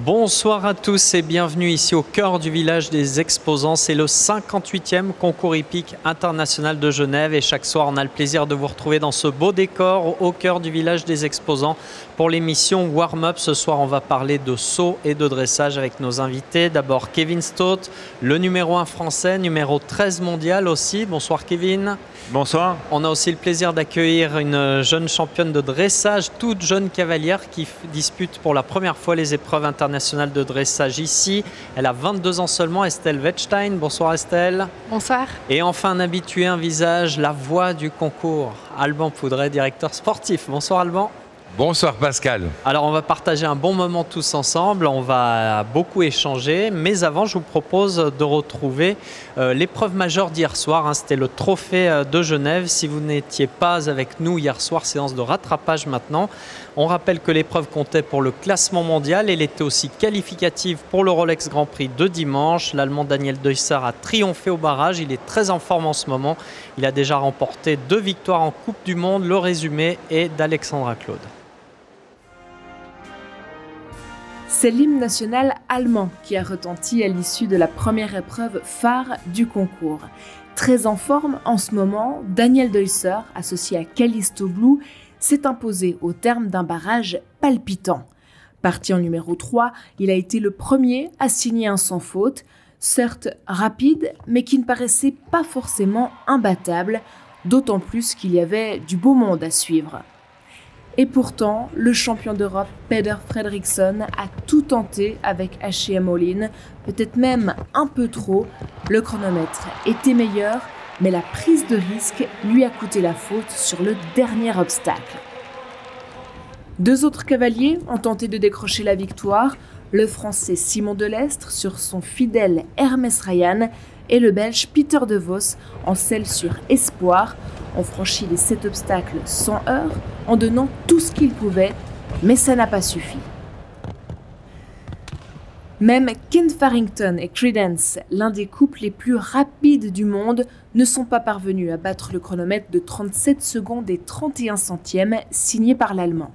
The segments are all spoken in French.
Bonsoir à tous et bienvenue ici au cœur du village des exposants. C'est le 58e concours hippique international de Genève et chaque soir on a le plaisir de vous retrouver dans ce beau décor au cœur du village des exposants pour l'émission Warm-Up. Ce soir on va parler de saut et de dressage avec nos invités. D'abord Kevin Stott, le numéro 1 français, numéro 13 mondial aussi. Bonsoir Kevin. Bonsoir. On a aussi le plaisir d'accueillir une jeune championne de dressage, toute jeune cavalière qui dispute pour la première fois les épreuves internationales de dressage ici. Elle a 22 ans seulement, Estelle Wettstein. Bonsoir Estelle. Bonsoir. Et enfin un habitué, un visage, la voix du concours, Alban Poudret, directeur sportif. Bonsoir Alban. Bonsoir Pascal. Alors on va partager un bon moment tous ensemble, on va beaucoup échanger, mais avant je vous propose de retrouver l'épreuve majeure d'hier soir, c'était le trophée de Genève. Si vous n'étiez pas avec nous hier soir, séance de rattrapage maintenant. On rappelle que l'épreuve comptait pour le classement mondial, elle était aussi qualificative pour le Rolex Grand Prix de dimanche. L'Allemand Daniel Deusser a triomphé au barrage, il est très en forme en ce moment. Il a déjà remporté 2 victoires en Coupe du Monde, le résumé est d'Alexandra Claude. C'est l'hymne national allemand qui a retenti à l'issue de la première épreuve phare du concours. Très en forme en ce moment, Daniel Deusser, associé à Callisto Blue, s'est imposé au terme d'un barrage palpitant. Parti en numéro 3, il a été le premier à signer un sans faute, certes rapide, mais qui ne paraissait pas forcément imbattable, d'autant plus qu'il y avait du beau monde à suivre. Et pourtant, le champion d'Europe, Peder Fredriksson, a tout tenté avec H&M All-in, peut-être même un peu trop. Le chronomètre était meilleur, mais la prise de risque lui a coûté la faute sur le dernier obstacle. 2 autres cavaliers ont tenté de décrocher la victoire, le Français Simon Delestre sur son fidèle Hermès Ryan et le Belge Pieter de Vos en selle sur Espoir ont franchi les 7 obstacles sans heurts en donnant tout ce qu'ils pouvaient, mais ça n'a pas suffi. Même Ken Farrington et Credence, l'un des couples les plus rapides du monde, ne sont pas parvenus à battre le chronomètre de 37 secondes et 31 centièmes signé par l'Allemand.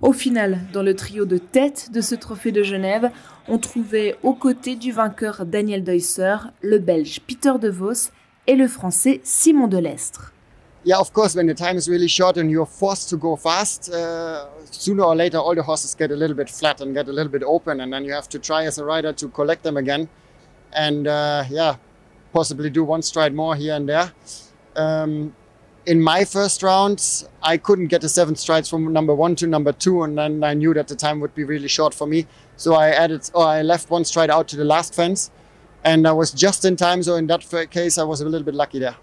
Au final, dans le trio de tête de ce trophée de Genève, on trouvait aux côtés du vainqueur Daniel Deusser, le Belge Pieter de Vos et le Français Simon Delestre. Yeah, of course, when the time is really short and you're forced to go fast, sooner or later all the horses get a little bit flat and get a little bit open, and then you have to try as a rider to collect them again, and possibly do 1 stride more here and there. In my first round, I couldn't get the 7 strides from number 1 to number 2, and then I knew that the time would be really short for me. So I left 1 stride out to the last fence, and I was just in time. So in that case, I was a little bit lucky there.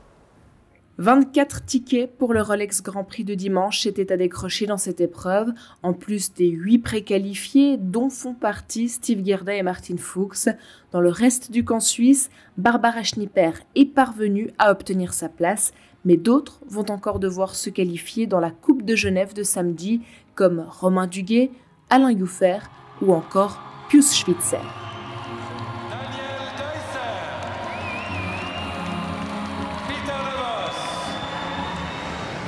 24 tickets pour le Rolex Grand Prix de dimanche étaient à décrocher dans cette épreuve, en plus des 8 préqualifiés dont font partie Steve Gerda et Martin Fuchs. Dans le reste du camp suisse, Barbara Schnipper est parvenue à obtenir sa place, mais d'autres vont encore devoir se qualifier dans la Coupe de Genève de samedi, comme Romain Duguay, Alain Youffer ou encore Pius Schwitzer.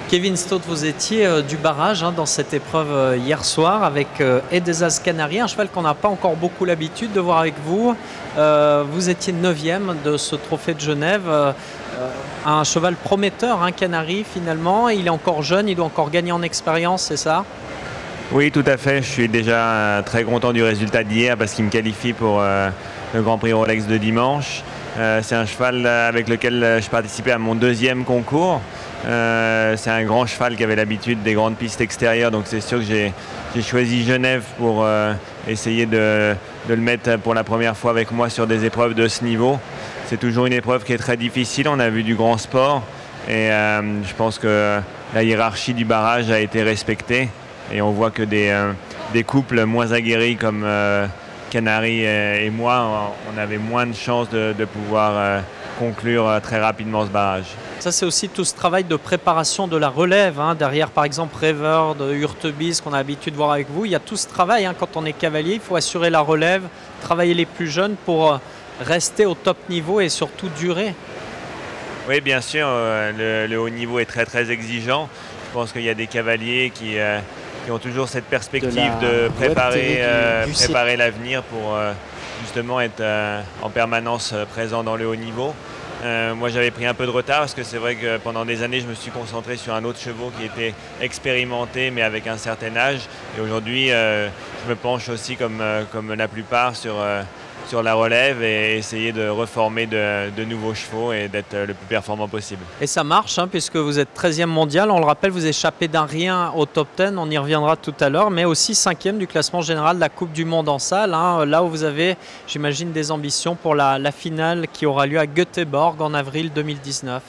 Kevin Stott, vous étiez du barrage dans cette épreuve hier soir avec Edezaz Canari, un cheval qu'on n'a pas encore beaucoup l'habitude de voir avec vous. Vous étiez 9e de ce trophée de Genève. Un cheval prometteur, un Canari finalement. Il est encore jeune, il doit encore gagner en expérience, c'est ça? Oui, tout à fait. Je suis déjà très content du résultat d'hier parce qu'il me qualifie pour le Grand Prix Rolex de dimanche. C'est un cheval avec lequel je participais à mon deuxième concours. C'est un grand cheval qui avait l'habitude des grandes pistes extérieures, donc c'est sûr que j'ai choisi Genève pour essayer de le mettre pour la première fois avec moi sur des épreuves de ce niveau. C'est toujours une épreuve qui est très difficile, on a vu du grand sport et je pense que la hiérarchie du barrage a été respectée et on voit que des couples moins aguerris comme Canary et moi, on avait moins de chances de pouvoir conclure très rapidement ce barrage. Ça, c'est aussi tout ce travail de préparation de la relève. Derrière, par exemple, Rêveur de Hurtebise, qu'on a l'habitude de voir avec vous. Il y a tout ce travail. Quand on est cavalier, il faut assurer la relève, travailler les plus jeunes pour rester au top niveau et surtout durer. Oui, bien sûr. Le haut niveau est très, très exigeant. Je pense qu'il y a des cavaliers qui ont toujours cette perspective de préparer l'avenir pour justement être en permanence présent dans le haut niveau. Moi j'avais pris un peu de retard parce que c'est vrai que pendant des années je me suis concentré sur un autre cheval qui était expérimenté mais avec un certain âge et aujourd'hui je me penche aussi comme la plupart sur la relève et essayer de reformer de nouveaux chevaux et d'être le plus performant possible. Et ça marche puisque vous êtes 13e mondial, on le rappelle, vous échappez d'un rien au top 10, on y reviendra tout à l'heure, mais aussi 5e du classement général de la Coupe du Monde en salle, là où vous avez, j'imagine, des ambitions pour la finale qui aura lieu à Göteborg en avril 2019.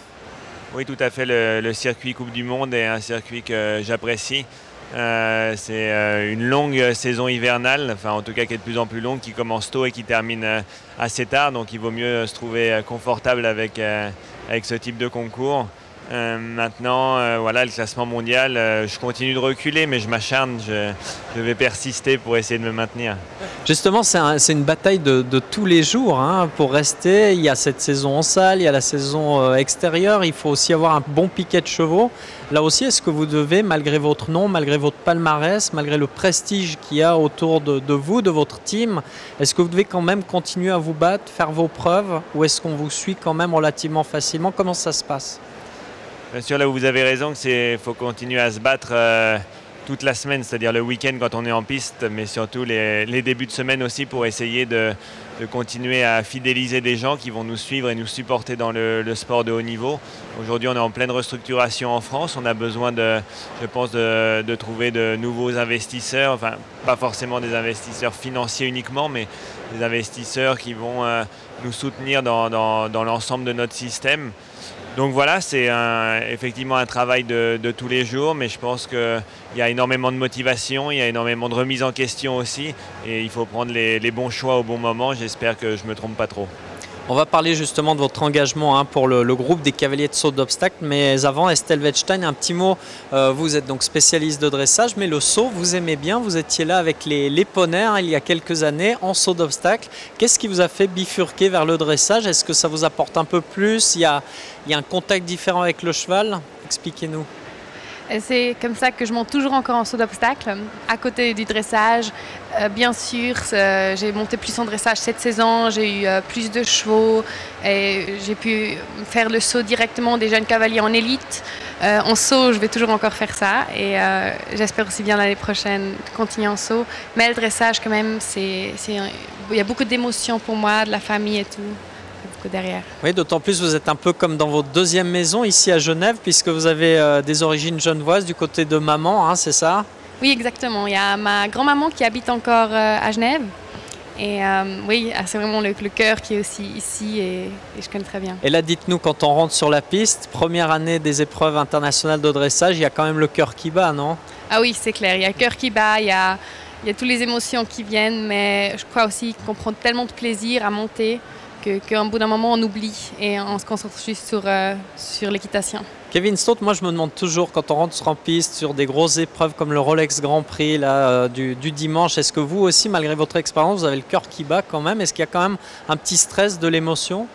Oui, tout à fait, le circuit Coupe du Monde est un circuit que j'apprécie. C'est une longue saison hivernale, enfin en tout cas qui est de plus en plus longue, qui commence tôt et qui termine assez tard, donc il vaut mieux se trouver confortable avec ce type de concours. Maintenant, voilà, le classement mondial, je continue de reculer, mais je m'acharne, je vais persister pour essayer de me maintenir. Justement, c'est une bataille de tous les jours pour rester. Il y a cette saison en salle, il y a la saison extérieure, il faut aussi avoir un bon piquet de chevaux. Là aussi, est-ce que vous devez, malgré votre nom, malgré votre palmarès, malgré le prestige qu'il y a autour de vous, de votre team, est-ce que vous devez quand même continuer à vous battre, faire vos preuves, ou est-ce qu'on vous suit quand même relativement facilement? Comment ça se passe? Bien sûr, là où vous avez raison, il faut continuer à se battre toute la semaine, c'est-à-dire le week-end quand on est en piste, mais surtout les débuts de semaine aussi pour essayer de continuer à fidéliser des gens qui vont nous suivre et nous supporter dans le sport de haut niveau. Aujourd'hui, on est en pleine restructuration en France. On a besoin, je pense, de trouver de nouveaux investisseurs, enfin pas forcément des investisseurs financiers uniquement, mais des investisseurs qui vont nous soutenir dans l'ensemble de notre système. Donc voilà, c'est effectivement un travail de tous les jours, mais je pense qu'il y a énormément de motivation, il y a énormément de remise en question aussi, et il faut prendre les bons choix au bon moment. J'espère que je ne me trompe pas trop. On va parler justement de votre engagement pour le groupe des cavaliers de saut d'obstacle, mais avant, Estelle Wettstein, un petit mot. Vous êtes donc spécialiste de dressage, mais le saut, vous aimez bien. Vous étiez là avec les poneys il y a quelques années en saut d'obstacle. Qu'est-ce qui vous a fait bifurquer vers le dressage? Est-ce que ça vous apporte un peu plus? Il y a un contact différent avec le cheval? Expliquez-nous. C'est comme ça que je monte toujours encore en saut d'obstacle, à côté du dressage. Bien sûr, j'ai monté plus en dressage cette saison, j'ai eu plus de chevaux et j'ai pu faire le saut directement des jeunes cavaliers en élite. En saut, je vais toujours encore faire ça et j'espère aussi bien l'année prochaine continuer en saut. Mais le dressage, quand même, il y a beaucoup d'émotions pour moi, de la famille et tout. Derrière. Oui, d'autant plus vous êtes un peu comme dans votre deuxième maison ici à Genève, puisque vous avez des origines genevoises du côté de maman, c'est ça? Oui, exactement. Il y a ma grand-maman qui habite encore à Genève. Et oui, c'est vraiment le cœur qui est aussi ici et je connais très bien. Et là, dites-nous, quand on rentre sur la piste, première année des épreuves internationales de dressage, il y a quand même le cœur qui bat, non? Ah oui, c'est clair. Il y a le cœur qui bat, il y a toutes les émotions qui viennent, mais je crois aussi qu'on prend tellement de plaisir à monter qu'à un bout d'un moment, on oublie et on se concentre juste sur l'équitation. Kevin Stott, moi je me demande toujours, quand on rentre en piste sur des grosses épreuves comme le Rolex Grand Prix là, du dimanche, est-ce que vous aussi, malgré votre expérience, vous avez le cœur qui bat quand même? Est-ce qu'il y a quand même un petit stress de l'émotion?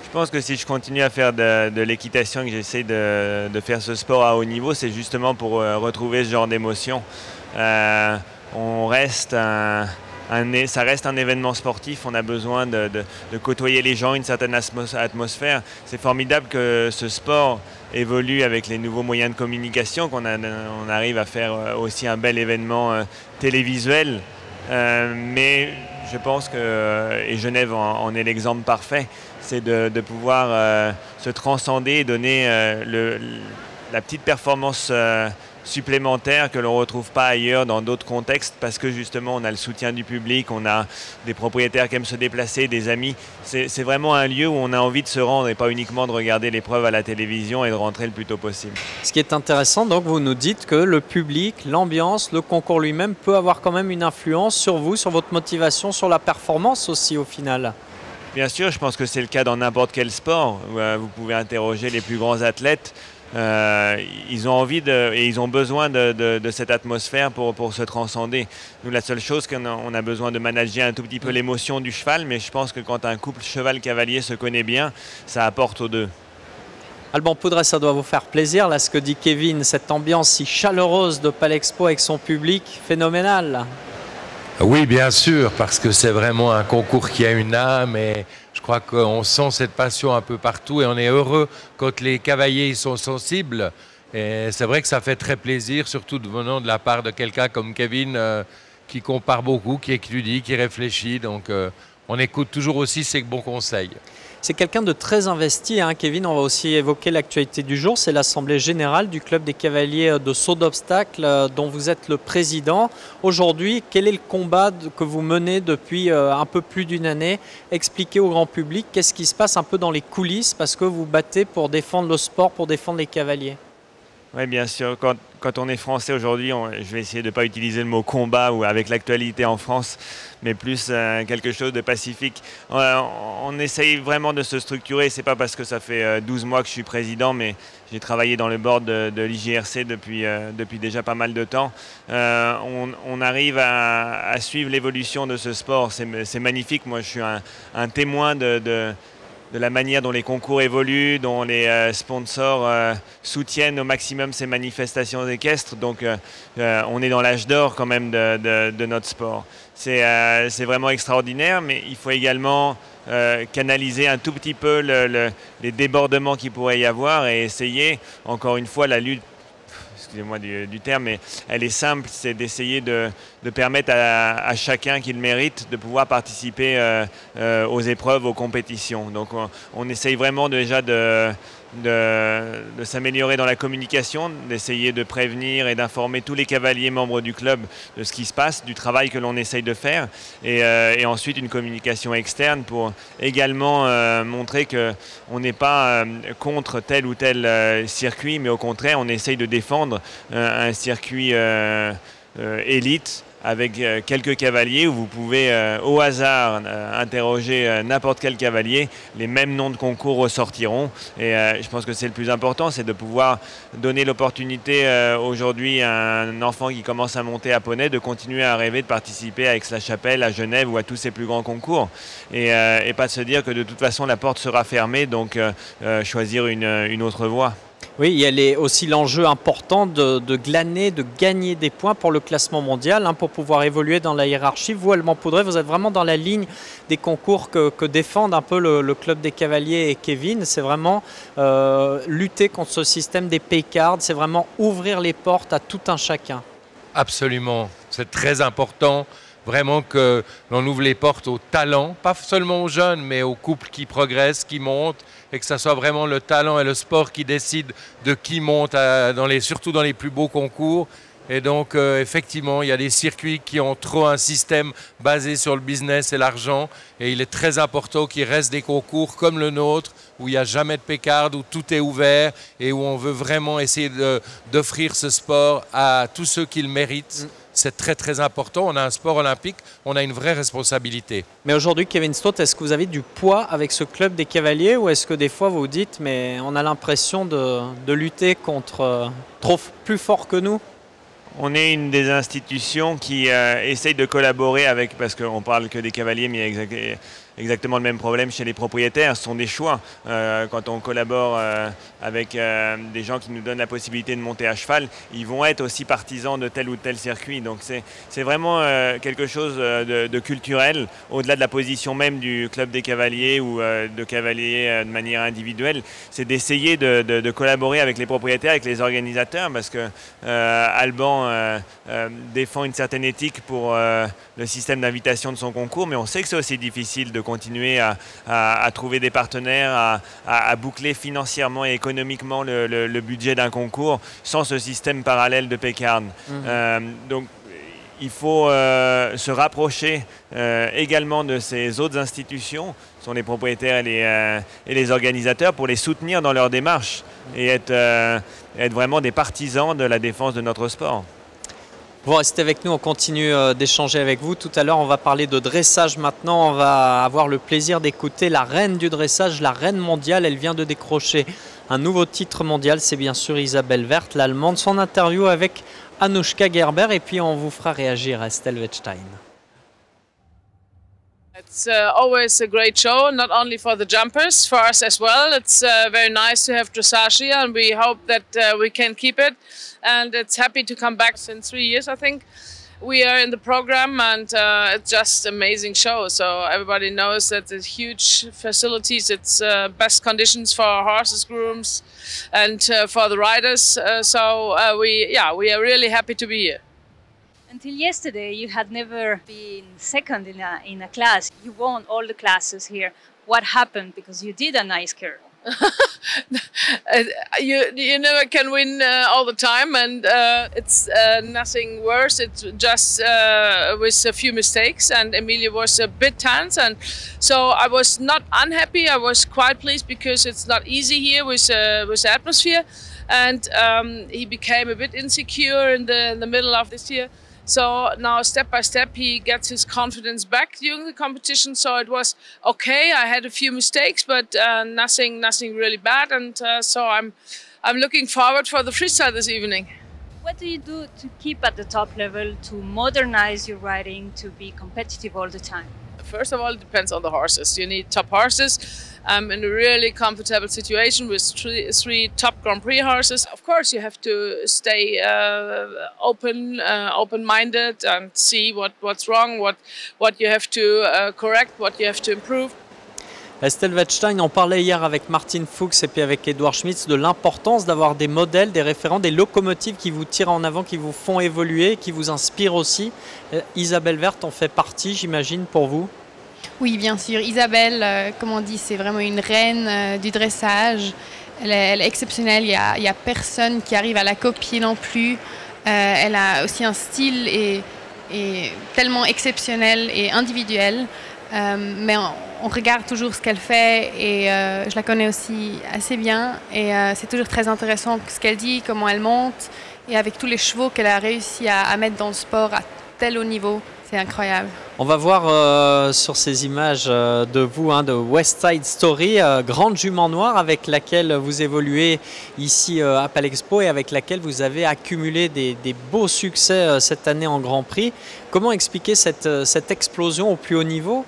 Je pense que si je continue à faire de l'équitation, que j'essaie de faire ce sport à haut niveau, c'est justement pour retrouver ce genre d'émotion. Ça reste un événement sportif, on a besoin de côtoyer les gens, une certaine atmosphère. C'est formidable que ce sport évolue avec les nouveaux moyens de communication, qu'on arrive à faire aussi un bel événement télévisuel. Mais je pense que, et Genève en est l'exemple parfait, c'est de pouvoir se transcender et donner la petite performance supplémentaire que l'on ne retrouve pas ailleurs dans d'autres contextes, parce que justement on a le soutien du public, on a des propriétaires qui aiment se déplacer, des amis. C'est vraiment un lieu où on a envie de se rendre et pas uniquement de regarder l'épreuve à la télévision et de rentrer le plus tôt possible. Ce qui est intéressant, donc vous nous dites que le public, l'ambiance, le concours lui-même peut avoir quand même une influence sur vous, sur votre motivation, sur la performance aussi au final. Bien sûr, je pense que c'est le cas dans n'importe quel sport. Vous pouvez interroger les plus grands athlètes. Ils ont envie et ils ont besoin de cette atmosphère pour se transcender. Nous, la seule chose qu'on a besoin de manager un tout petit peu l'émotion du cheval, mais je pense que quand un couple cheval-cavalier se connaît bien, ça apporte aux deux. Alban Poudret, ça doit vous faire plaisir, là, ce que dit Kevin, cette ambiance si chaleureuse de Palexpo avec son public, phénoménal. Oui, bien sûr, parce que c'est vraiment un concours qui a une âme et je crois qu'on sent cette passion un peu partout et on est heureux quand les cavaliers y sont sensibles. Et c'est vrai que ça fait très plaisir, surtout venant de la part de quelqu'un comme Kevin qui compare beaucoup, qui étudie, qui réfléchit. Donc on écoute toujours aussi ses bons conseils. C'est quelqu'un de très investi, hein, Kevin. On va aussi évoquer l'actualité du jour. C'est l'Assemblée générale du Club des cavaliers de saut d'obstacle dont vous êtes le président. Aujourd'hui, quel est le combat que vous menez depuis un peu plus d'une année? Expliquez au grand public qu'est-ce qui se passe un peu dans les coulisses parce que vous battez pour défendre le sport, pour défendre les cavaliers. Oui, bien sûr. Quand on est français aujourd'hui, je vais essayer de ne pas utiliser le mot combat ou avec l'actualité en France, mais plus quelque chose de pacifique. On essaye vraiment de se structurer. Ce n'est pas parce que ça fait 12 mois que je suis président, mais j'ai travaillé dans le board de l'IJRC depuis déjà pas mal de temps. On arrive à suivre l'évolution de ce sport. C'est magnifique. Moi, je suis un témoin de la manière dont les concours évoluent, dont les sponsors soutiennent au maximum ces manifestations équestres. Donc on est dans l'âge d'or quand même de notre sport. C'est vraiment extraordinaire, mais il faut également canaliser un tout petit peu les débordements qu'il pourrait y avoir et essayer, encore une fois, la lutte, excusez-moi du terme, mais elle est simple, c'est d'essayer de permettre à chacun qui le mérite de pouvoir participer aux épreuves, aux compétitions. Donc on essaye vraiment déjà de s'améliorer dans la communication, d'essayer de prévenir et d'informer tous les cavaliers membres du club de ce qui se passe, du travail que l'on essaye de faire et ensuite une communication externe pour également montrer qu'on n'est pas contre tel ou tel circuit, mais au contraire on essaye de défendre un circuit élite avec quelques cavaliers où vous pouvez au hasard interroger n'importe quel cavalier, les mêmes noms de concours ressortiront et je pense que c'est le plus important, c'est de pouvoir donner l'opportunité aujourd'hui à un enfant qui commence à monter à poney de continuer à rêver de participer à Aix-la-Chapelle, à Genève ou à tous ces plus grands concours et pas de se dire que de toute façon la porte sera fermée, donc choisir une autre voie. Oui, il y a aussi l'enjeu important de glaner, de gagner des points pour le classement mondial, hein, pour pouvoir évoluer dans la hiérarchie. Vous, Alban Poudret, vous êtes vraiment dans la ligne des concours que défendent un peu le Club des Cavaliers et Kevin. C'est vraiment lutter contre ce système des paycards, c'est vraiment ouvrir les portes à tout un chacun. Absolument, c'est très important. Vraiment que l'on ouvre les portes aux talents, pas seulement aux jeunes, mais aux couples qui progressent, qui montent, et que ce soit vraiment le talent et le sport qui décident de qui monte, surtout dans les plus beaux concours. Et donc, effectivement, il y a des circuits qui ont trop un système basé sur le business et l'argent. Et il est très important qu'il reste des concours comme le nôtre, où il n'y a jamais de pécarde, où tout est ouvert et où on veut vraiment essayer d'offrir ce sport à tous ceux qui le méritent. C'est très très important, on a un sport olympique, on a une vraie responsabilité. Mais aujourd'hui, Kevin Stott, est-ce que vous avez du poids avec ce club des cavaliers ou est-ce que des fois vous vous dites mais on a l'impression de lutter contre plus fort que nous? On est une des institutions qui essaye de collaborer avec, parce qu'on parle que des cavaliers, mais exactement le même problème chez les propriétaires. Ce sont des choix. Quand on collabore avec des gens qui nous donnent la possibilité de monter à cheval, ils vont être aussi partisans de tel ou tel circuit. Donc c'est vraiment quelque chose de culturel, au-delà de la position même du club des cavaliers ou de cavaliers de manière individuelle. C'est d'essayer de collaborer avec les propriétaires, avec les organisateurs, parce que Alban défend une certaine éthique pour le système d'invitation de son concours, mais on sait que c'est aussi difficile de continuer à trouver des partenaires, à boucler financièrement et économiquement le budget d'un concours sans ce système parallèle de Pécard. Donc il faut se rapprocher également de ces autres institutions, sont les propriétaires et les organisateurs, pour les soutenir dans leur démarche et être vraiment des partisans de la défense de notre sport. Vous restez avec nous, on continue d'échanger avec vous. Tout à l'heure, on va parler de dressage maintenant. On va avoir le plaisir d'écouter la reine du dressage, la reine mondiale. Elle vient de décrocher un nouveau titre mondial, c'est bien sûr Isabelle Werth, l'allemande. Son interview avec Anoushka Gerber et puis on vous fera réagir à Estelle Wettstein. It's always a great show, not only for the jumpers, for us as well. It's very nice to have dressage here, and we hope that we can keep it. And it's happy to come back in 3 years, I think. We are in the program, and it's just amazing show. So everybody knows that there's huge facilities. It's best conditions for horses, grooms, and for the riders. We are really happy to be here. Until yesterday, you had never been second in a class. You won all the classes here. What happened? Because you did a nice curve. You never can win all the time, and it's nothing worse. It's just with a few mistakes, and Emilia was a bit tense, and so I was not unhappy. I was quite pleased because it's not easy here with the atmosphere, and he became a bit insecure in the middle of this year. So now step by step he gets his confidence back during the competition. So it was okay. I had a few mistakes, but nothing really bad. And so I'm looking forward for the freestyle this evening. What do you do to keep at the top level, to modernize your riding, to be competitive all the time? First of all, it depends on the horses. You need top horses. I'm in a really comfortable situation with three top Grand Prix horses. Of course, you have to stay open-minded and see what's wrong, what you have to correct, what you have to improve. Estelle Wettstein, on parlait hier avec Martin Fuchs et puis avec Edouard Schmitz de l'importance d'avoir des modèles, des référents, des locomotives qui vous tirent en avant, qui vous font évoluer, qui vous inspirent aussi. Isabelle Werth en fait partie, j'imagine, pour vous? Oui, bien sûr. Isabelle, comme on dit, c'est vraiment une reine du dressage. Elle est exceptionnelle. Il n'y a personne qui arrive à la copier non plus. Elle a aussi un style et tellement exceptionnel et individuel. Mais on regarde toujours ce qu'elle fait et je la connais aussi assez bien. Et c'est toujours très intéressant ce qu'elle dit, comment elle monte et avec tous les chevaux qu'elle a réussi à mettre dans le sport à tel haut niveau. C'est incroyable. On va voir sur ces images de vous, de West Side Story, grande jument noire avec laquelle vous évoluez ici à Palexpo et avec laquelle vous avez accumulé des beaux succès cette année en Grand Prix. Comment expliquer cette explosion au plus haut niveau?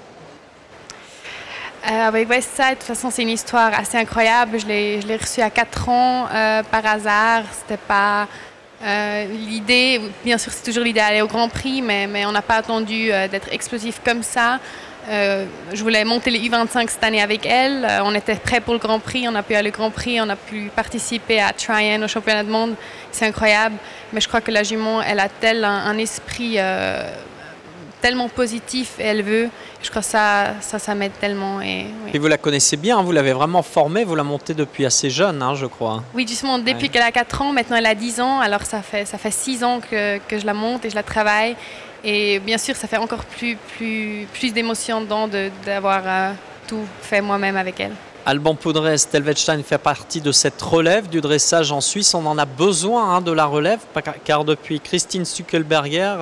Avec West Side, de toute façon, c'est une histoire assez incroyable. Je l'ai reçue à 4 ans par hasard. C'était pas l'idée, bien sûr, c'est toujours l'idée d'aller au Grand Prix, mais on n'a pas attendu d'être explosif comme ça. Je voulais monter les U25 cette année avec elle. On était prêts pour le Grand Prix. On a pu aller au Grand Prix. On a pu participer à Tryon, au championnat du monde. C'est incroyable. Mais je crois que la jument, elle a un esprit tellement positif et elle veut. Je crois que ça m'aide tellement. Et vous la connaissez bien, vous l'avez vraiment formée, vous la montez depuis assez jeune, je crois. Oui, justement, depuis qu'elle a 4 ans, maintenant elle a 10 ans, alors ça fait 6 ans que je la monte et je la travaille. Et bien sûr, ça fait encore plus d'émotion dedans d'avoir tout fait moi-même avec elle. Alban Poudret, Estelle Wettstein fait partie de cette relève du dressage en Suisse. On en a besoin de la relève, car depuis Christine Stuckelberger,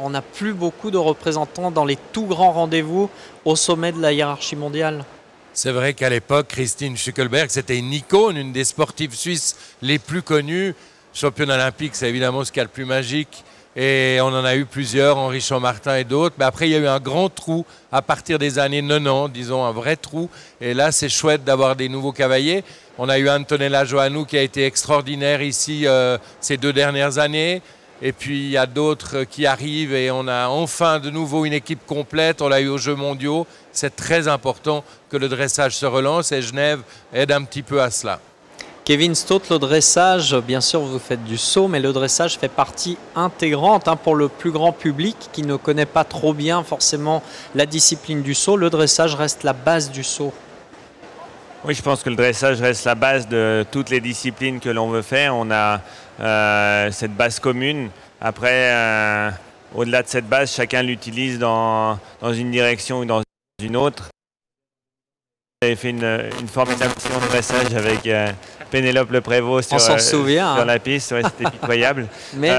on n'a plus beaucoup de représentants dans les tout grands rendez-vous au sommet de la hiérarchie mondiale. C'est vrai qu'à l'époque, Christine Stuckelberg, c'était une icône, une des sportives suisses les plus connues. Championne olympique, c'est évidemment ce qu'il y a le plus magique. Et on en a eu plusieurs, Henri Champ-Martin et d'autres. Mais après, il y a eu un grand trou à partir des années 90, disons, un vrai trou. Et là, c'est chouette d'avoir des nouveaux cavaliers. On a eu Antonella Joannou qui a été extraordinaire ici ces 2 dernières années. Et puis, il y a d'autres qui arrivent et on a enfin de nouveau une équipe complète. On l'a eu aux Jeux mondiaux. C'est très important que le dressage se relance et Genève aide un petit peu à cela. Kevin Stott, le dressage, bien sûr vous faites du saut, mais le dressage fait partie intégrante pour le plus grand public qui ne connaît pas trop bien forcément la discipline du saut. Le dressage reste la base du saut. Oui, je pense que le dressage reste la base de toutes les disciplines que l'on veut faire. On a cette base commune. Après, au-delà de cette base, chacun l'utilise dans une direction ou dans une autre. J'avais fait une formidable session de dressage avec Pénélope Le Prévost sur la piste, ouais, c'était pitoyable. Mais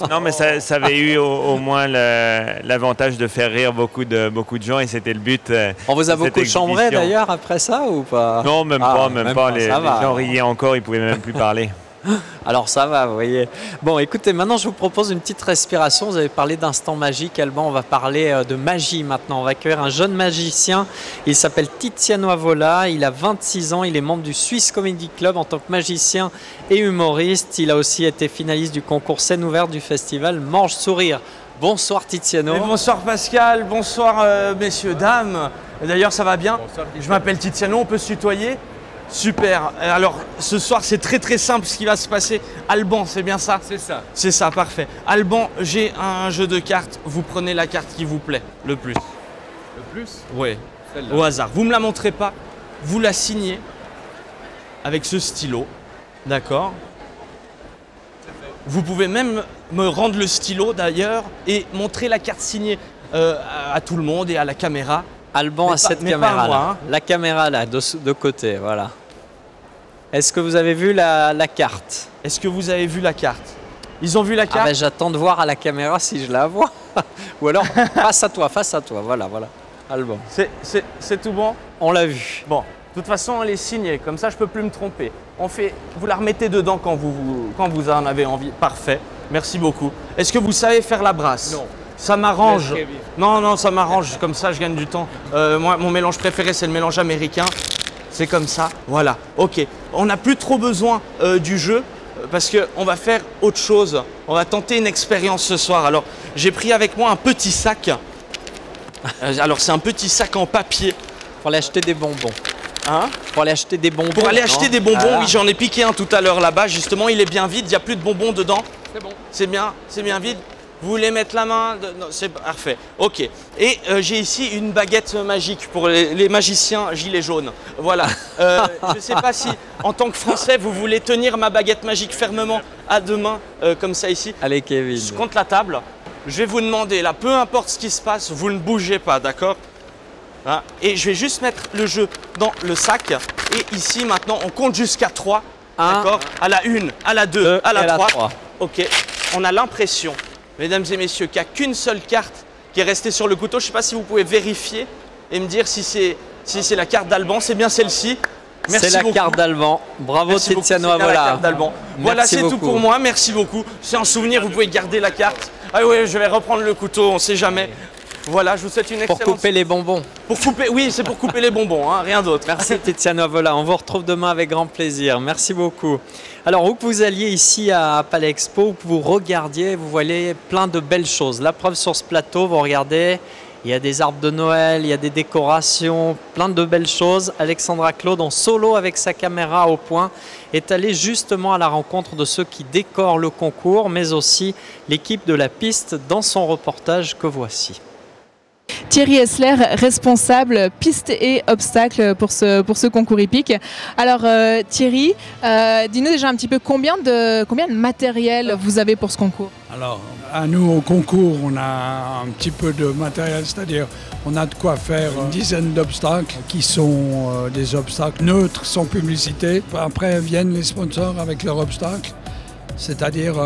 non, mais ça avait eu au moins l'avantage de faire rire beaucoup de gens et c'était le but. On vous a beaucoup chambré d'ailleurs après ça ou pas? Non, même pas. Les gens riaient encore, ils ne pouvaient même plus parler. Alors ça va, vous voyez. Bon, écoutez, maintenant je vous propose une petite respiration. Vous avez parlé d'instant magique, Alban. On va parler de magie maintenant. On va accueillir un jeune magicien. Il s'appelle Tiziano Avola. Il a 26 ans. Il est membre du Swiss Comedy Club en tant que magicien et humoriste. Il a aussi été finaliste du concours scène ouverte du festival Mange Sourire. Bonsoir Tiziano. Et bonsoir Pascal, bonsoir messieurs, dames. D'ailleurs ça va bien. Je m'appelle Tiziano, on peut se tutoyer? Super. Alors, ce soir, c'est très simple ce qui va se passer. Alban, c'est bien ça? C'est ça. C'est ça, parfait. Alban, j'ai un jeu de cartes. Vous prenez la carte qui vous plaît le plus. Le plus? Oui. Au hasard. Vous ne me la montrez pas. Vous la signez avec ce stylo. D'accord? Vous pouvez même me rendre le stylo d'ailleurs et montrer la carte signée à tout le monde et à la caméra. Alban a cette caméra là, la caméra là, de côté, voilà. Est-ce que vous avez vu la carte? Est-ce que vous avez vu la carte? Ils ont vu la carte? J'attends de voir à la caméra si je la vois. Ou alors face à toi, voilà. Alban. C'est tout bon? On l'a vu. Bon, de toute façon, elle est signée, comme ça je ne peux plus me tromper. Vous la remettez dedans quand vous en avez envie. Parfait, merci beaucoup. Est-ce que vous savez faire la brasse? Non. Ça m'arrange. Non, ça m'arrange. Comme ça, je gagne du temps. Moi, mon mélange préféré, c'est le mélange américain. C'est comme ça. Voilà. Ok. On n'a plus trop besoin du jeu parce qu'on va faire autre chose. On va tenter une expérience ce soir. Alors, j'ai pris avec moi un petit sac. Alors, c'est un petit sac en papier. Pour aller acheter des bonbons. Hein? Pour aller acheter des bonbons. Pour aller acheter des bonbons, oui, j'en ai piqué un tout à l'heure là-bas. Justement, il est bien vide. Il n'y a plus de bonbons dedans. C'est bon. C'est bien vide. Vous voulez mettre la main? Non, c'est parfait. Ok. Et j'ai ici une baguette magique pour les magiciens gilets jaunes. Voilà. Je ne sais pas si, en tant que Français, vous voulez tenir ma baguette magique fermement à deux mains, comme ça ici. Allez, Kevin. Contre la table. Je vais vous demander, là, peu importe ce qui se passe, vous ne bougez pas, d'accord? Hein? Et je vais juste mettre le jeu dans le sac. Et ici, maintenant, on compte jusqu'à 3. D'accord? À la 1, à la 2, à la 3. Ok. On a l'impression, mesdames et messieurs, qu'il n'y a qu'une seule carte qui est restée sur le couteau. Je ne sais pas si vous pouvez vérifier et me dire si c'est la carte d'Alban. C'est bien celle-ci. C'est la carte d'Alban. Bravo Tiziano Avola. Voilà, c'est tout pour moi. Merci beaucoup. C'est un souvenir, vous pouvez garder la carte. Ah oui, je vais reprendre le couteau, on ne sait jamais. Voilà, je vous souhaite une excellente... Pour couper les bonbons. Oui, c'est pour couper les bonbons, hein, rien d'autre. Merci Tiziano Avola, on vous retrouve demain avec grand plaisir. Merci beaucoup. Alors, où que vous alliez ici à Palais Expo, où que vous regardiez, vous voyez plein de belles choses. La preuve sur ce plateau, vous regardez, il y a des arbres de Noël, il y a des décorations, plein de belles choses. Alexandra Claude, en solo avec sa caméra au point, est allée justement à la rencontre de ceux qui décorent le concours, mais aussi l'équipe de la piste dans son reportage que voici. Thierry Hessler, responsable piste et obstacles pour ce concours hippique. Alors Thierry, dis-nous déjà un petit peu combien de matériel vous avez pour ce concours? Alors, à nous au concours, on a un petit peu de matériel, c'est-à-dire on a de quoi faire une dizaine d'obstacles qui sont des obstacles neutres, sans publicité. Après viennent les sponsors avec leurs obstacles. C'est-à-dire,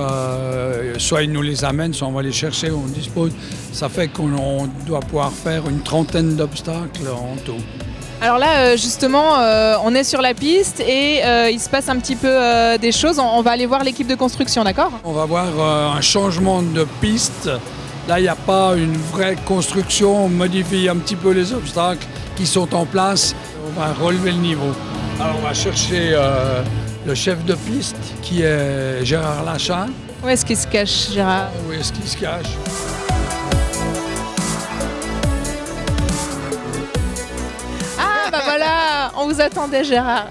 soit ils nous les amènent, soit on va les chercher, on dispose. Ça fait qu'on doit pouvoir faire une trentaine d'obstacles en tout. Alors là, justement, on est sur la piste et il se passe un petit peu des choses. On va aller voir l'équipe de construction, d'accord? On va voir un changement de piste. Là, il n'y a pas une vraie construction. On modifie un petit peu les obstacles qui sont en place. On va relever le niveau. Alors, on va chercher le chef de piste qui est Gérard Lachin. Où est-ce qu'il se cache, Gérard? Où est-ce qu'il se cache? Ah, bah voilà, on vous attendait, Gérard.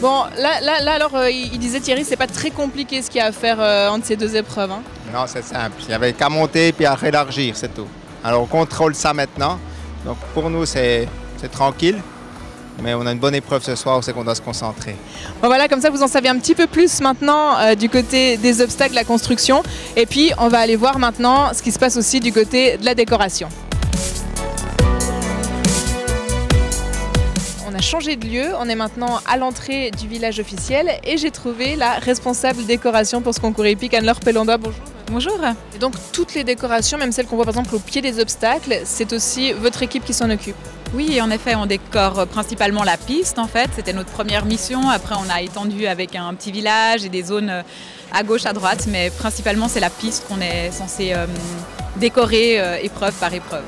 Bon, là alors, il disait Thierry, c'est pas très compliqué ce qu'il y a à faire entre ces deux épreuves. Hein. Non, c'est simple. Il n'y avait qu'à monter et à rélargir, c'est tout. Alors, on contrôle ça maintenant. Donc, pour nous, c'est tranquille. Mais on a une bonne épreuve ce soir, c'est qu'on doit se concentrer. Bon, voilà, comme ça, vous en savez un petit peu plus maintenant du côté des obstacles, la construction. Et puis, on va aller voir maintenant ce qui se passe aussi du côté de la décoration. On a changé de lieu, on est maintenant à l'entrée du village officiel et j'ai trouvé la responsable décoration pour ce concours épique, Anne-Laure Pellonda. Bonjour. Bonjour. Et donc toutes les décorations, même celles qu'on voit par exemple au pied des obstacles, c'est aussi votre équipe qui s'en occupe? Oui, en effet, on décore principalement la piste en fait. C'était notre première mission. Après, on a étendu avec un petit village et des zones à gauche, à droite, mais principalement c'est la piste qu'on est censé décorer épreuve par épreuve.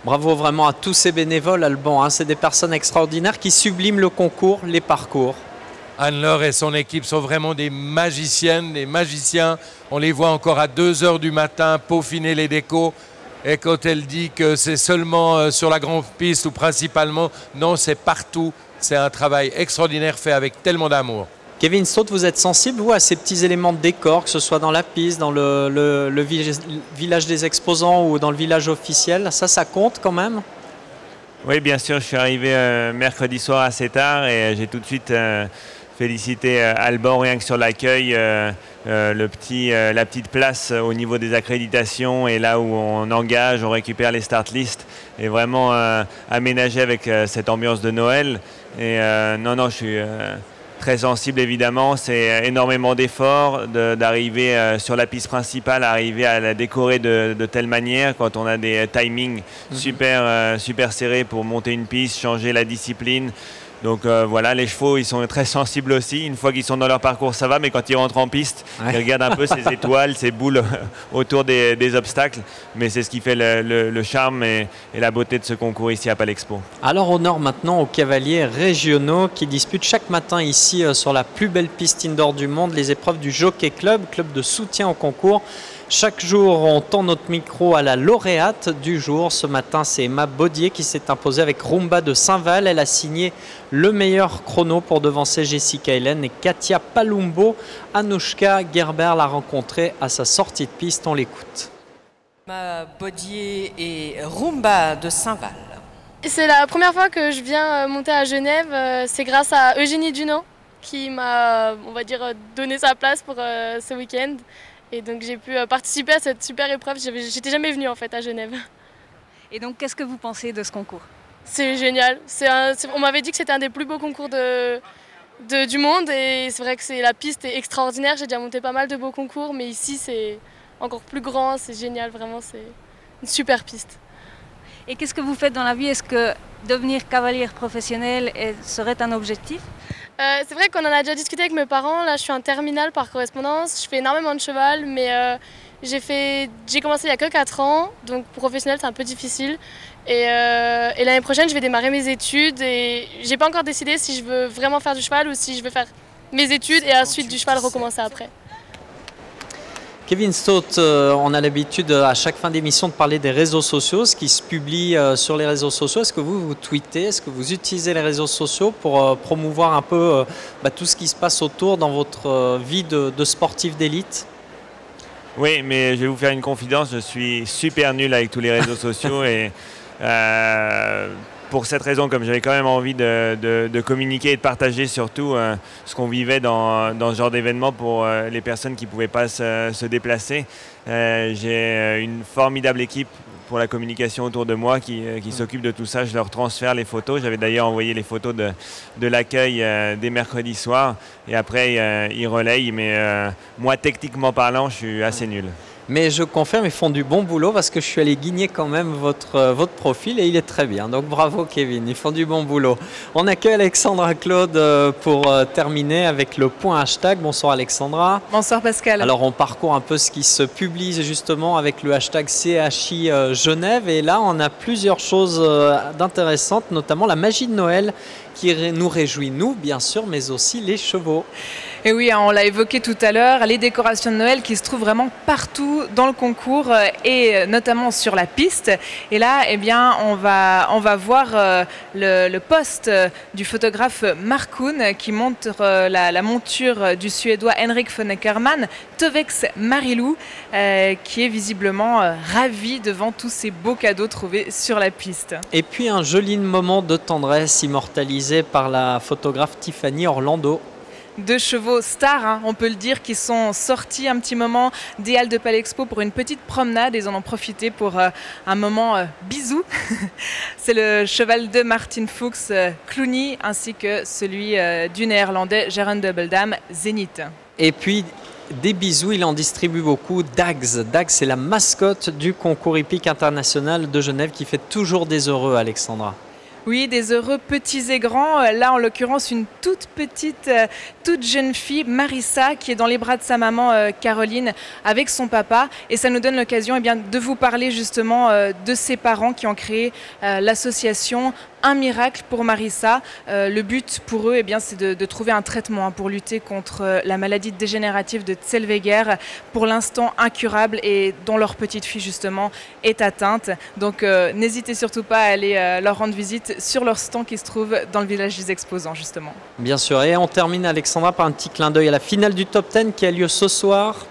Bravo vraiment à tous ces bénévoles, Alban. Hein. C'est des personnes extraordinaires qui subliment le concours, les parcours. Anne-Laure et son équipe sont vraiment des magiciennes, des magiciens. On les voit encore à 2 h du matin peaufiner les décos. Et quand elle dit que c'est seulement sur la grande piste ou principalement, non, c'est partout. C'est un travail extraordinaire fait avec tellement d'amour. Kevin Stott, vous êtes sensible, vous, à ces petits éléments de décor, que ce soit dans la piste, dans le village des exposants ou dans le village officiel? Ça compte quand même? Oui, bien sûr, je suis arrivé mercredi soir assez tard et j'ai tout de suite félicité Alban rien que sur l'accueil, la petite place au niveau des accréditations et là où on engage, on récupère les start lists et vraiment aménagé avec cette ambiance de Noël. Et non, je suis très sensible évidemment, c'est énormément d'efforts d'arriver sur la piste principale, arriver à la décorer de telle manière quand on a des timings super serrés pour monter une piste, changer la discipline. Donc voilà, les chevaux, ils sont très sensibles aussi. Une fois qu'ils sont dans leur parcours, ça va, mais quand ils rentrent en piste, ils regardent un peu ces étoiles, ces boules autour des obstacles. Mais c'est ce qui fait le charme et la beauté de ce concours ici à Palexpo. Alors honneur maintenant aux cavaliers régionaux qui disputent chaque matin ici sur la plus belle piste indoor du monde, les épreuves du Jockey Club, club de soutien au concours. Chaque jour, on tend notre micro à la lauréate du jour. Ce matin, c'est Emma Baudier qui s'est imposée avec Rumba de Saint-Val. Elle a signé le meilleur chrono pour devancer Jessica Hélène et Katia Palumbo. Anouchka Gerber l'a rencontrée à sa sortie de piste. On l'écoute. Emma Baudier et Rumba de Saint-Val. C'est la première fois que je viens monter à Genève. C'est grâce à Eugénie Dunant qui m'a, on va dire, donné sa place pour ce week-end. Et donc j'ai pu participer à cette super épreuve. J'étais jamais venue en fait à Genève. Et donc qu'est-ce que vous pensez de ce concours? C'est génial. On m'avait dit que c'était un des plus beaux concours du monde et c'est vrai que la piste est extraordinaire. J'ai déjà monté pas mal de beaux concours, mais ici c'est encore plus grand, c'est génial, vraiment c'est une super piste. Et qu'est-ce que vous faites dans la vie? Est-ce que devenir cavalière professionnelle serait un objectif? C'est vrai qu'on en a déjà discuté avec mes parents. Là, je suis en terminale par correspondance. Je fais énormément de cheval, mais j'ai commencé il n'y a que 4 ans. Donc, professionnel, c'est un peu difficile. Et l'année prochaine, je vais démarrer mes études. Et j'ai pas encore décidé si je veux vraiment faire du cheval ou si je veux faire mes études et ensuite du cheval recommencer après. Kevin Stott, on a l'habitude à chaque fin d'émission de parler des réseaux sociaux, ce qui se publie sur les réseaux sociaux. Est-ce que vous tweetez, est-ce que vous utilisez les réseaux sociaux pour promouvoir un peu tout ce qui se passe autour dans votre vie de sportif d'élite? Oui, mais je vais vous faire une confidence, je suis super nul avec tous les réseaux sociaux et pour cette raison, comme j'avais quand même envie de communiquer et de partager surtout ce qu'on vivait dans ce genre d'événement pour les personnes qui ne pouvaient pas se déplacer. J'ai une formidable équipe pour la communication autour de moi qui s'occupe de tout ça. Je leur transfère les photos. J'avais d'ailleurs envoyé les photos de l'accueil dès mercredi soir et après ils relayent. Mais moi, techniquement parlant, je suis assez nul. Mais je confirme, ils font du bon boulot parce que je suis allé guigner quand même votre profil et il est très bien. Donc bravo Kevin, ils font du bon boulot. On accueille Alexandra Claude pour terminer avec le point hashtag. Bonsoir Alexandra. Bonsoir Pascal. Alors on parcourt un peu ce qui se publie justement avec le hashtag CHI Genève et là on a plusieurs choses d'intéressantes, notamment la magie de Noël qui nous réjouit nous bien sûr, mais aussi les chevaux. Et oui, on l'a évoqué tout à l'heure, les décorations de Noël qui se trouvent vraiment partout dans le concours et notamment sur la piste. Et là, eh bien, on va voir le post du photographe Markoun qui montre la monture du Suédois Henrik von Eckermann, Tovex Marilou, qui est visiblement ravi devant tous ces beaux cadeaux trouvés sur la piste. Et puis un joli moment de tendresse immortalisé par la photographe Tiffany Orlando. Deux chevaux stars, hein, on peut le dire, qui sont sortis un petit moment des halles de Palexpo pour une petite promenade et ils en ont profité pour un moment bisou. C'est le cheval de Martin Fuchs, Clooney, ainsi que celui du néerlandais Jeroen Dubbeldam, Zénith. Et puis des bisous, il en distribue beaucoup. Dags, c'est la mascotte du concours hippique international de Genève qui fait toujours des heureux, Alexandra. Oui, des heureux petits et grands. Là, en l'occurrence, une toute petite, toute jeune fille, Marissa, qui est dans les bras de sa maman Caroline avec son papa. Et ça nous donne l'occasion de vous parler justement de ses parents qui ont créé l'association Un miracle pour Marissa. Le but pour eux, c'est de trouver un traitement pour lutter contre la maladie dégénérative de Zellweger, pour l'instant incurable et dont leur petite fille justement est atteinte. Donc n'hésitez surtout pas à aller leur rendre visite sur leur stand qui se trouve dans le village des exposants justement. Bien sûr, et on termine Alexandra par un petit clin d'œil à la finale du Top 10 qui a lieu ce soir.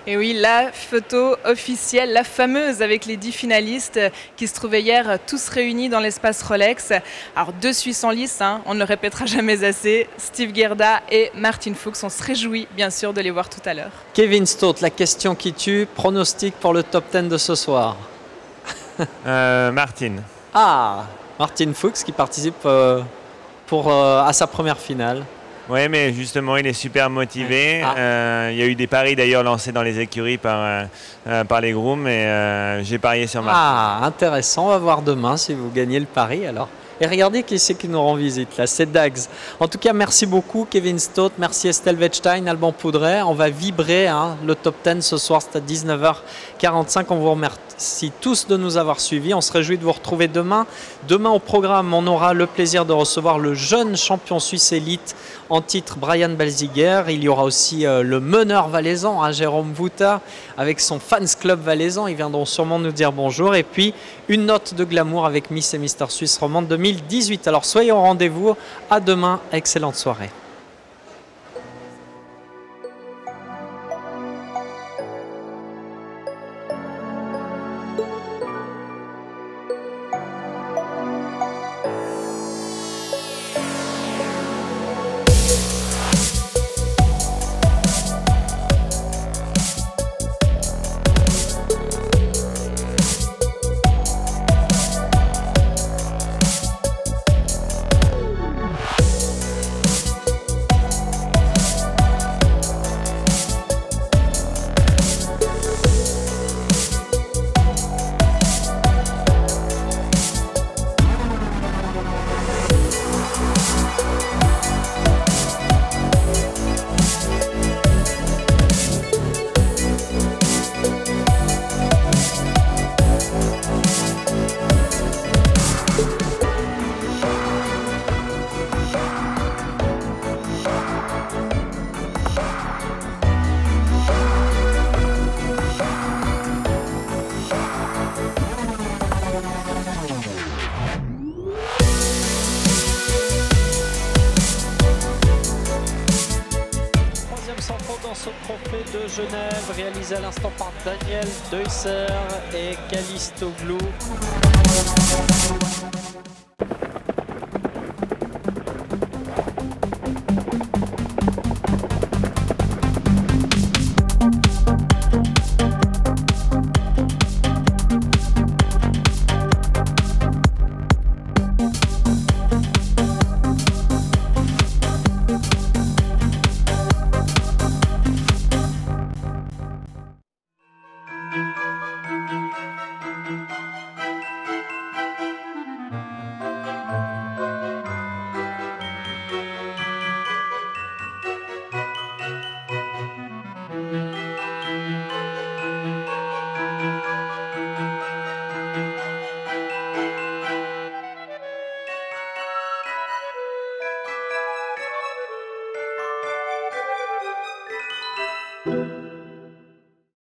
Et oui, la photo officielle, la fameuse avec les 10 finalistes qui se trouvaient hier tous réunis dans l'espace Rolex. Alors 2 Suisses en lice, hein, on ne le répétera jamais assez, Steve Gerda et Martin Fuchs. On se réjouit bien sûr de les voir tout à l'heure. Kevin Stott, la question qui tue, pronostic pour le Top 10 de ce soir. Martin. Ah, Martin Fuchs qui participe à sa première finale. Oui, mais justement, il est super motivé. Il y a eu des paris d'ailleurs lancés dans les écuries par les grooms et j'ai parié sur Martin. Ah, intéressant. On va voir demain si vous gagnez le pari alors. Et regardez qui c'est qui nous rend visite là, c'est Dags. En tout cas, merci beaucoup Kevin Stott, merci Estelle Wettstein, Alban Poudret. On va vibrer le Top 10 ce soir, c'est à 19h45. On vous remercie tous de nous avoir suivis. On se réjouit de vous retrouver demain. Demain au programme, on aura le plaisir de recevoir le jeune champion suisse élite en titre Brian Balziger. Il y aura aussi le meneur valaisan, Jérôme Wouta, avec son fans club valaisan. Ils viendront sûrement nous dire bonjour. Et puis une note de glamour avec Miss et Mister Suisse Romande 2018. Alors soyez au rendez-vous. À demain. Excellente soirée. Trophée de Genève réalisé à l'instant par Daniel Deusser et Callisto Glou.